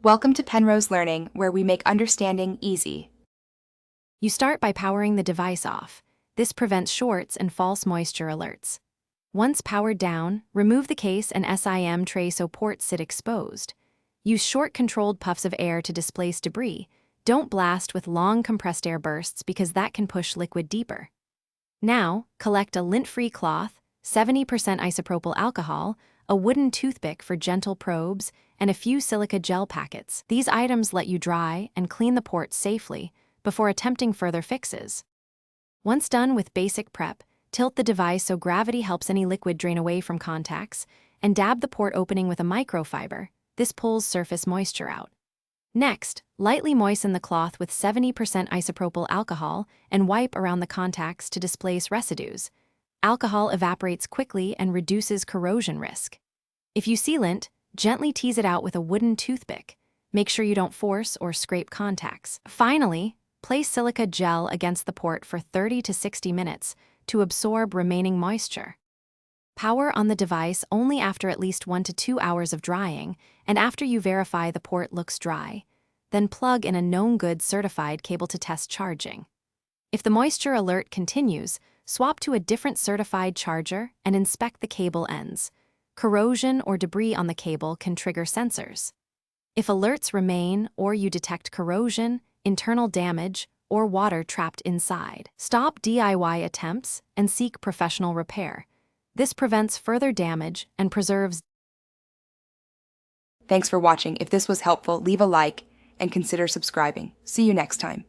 Welcome to Penrose Learning, where we make understanding easy. You start by powering the device off. This prevents shorts and false moisture alerts. Once powered down, remove the case and SIM tray so ports sit exposed. Use short controlled puffs of air to displace debris. Don't blast with long compressed air bursts because that can push liquid deeper. Now, collect a lint-free cloth, 70% isopropyl alcohol, a wooden toothpick for gentle probes, and a few silica gel packets. These items let you dry and clean the port safely before attempting further fixes. Once done with basic prep, tilt the device so gravity helps any liquid drain away from contacts, and dab the port opening with a microfiber. This pulls surface moisture out. Next, lightly moisten the cloth with 70% isopropyl alcohol and wipe around the contacts to displace residues. Alcohol evaporates quickly and reduces corrosion risk. If you see lint, gently tease it out with a wooden toothpick. Make sure you don't force or scrape contacts. Finally, place silica gel against the port for 30 to 60 minutes to absorb remaining moisture. Power on the device only after at least 1 to 2 hours of drying and after you verify the port looks dry. Then plug in a known good certified cable to test charging. If the moisture alert continues, swap to a different certified charger and inspect the cable ends. Corrosion or debris on the cable can trigger sensors. If alerts remain or you detect corrosion, internal damage, or water trapped inside, stop DIY attempts and seek professional repair. This prevents further damage and preserves. Thanks for watching. If this was helpful, leave a like and consider subscribing. See you next time.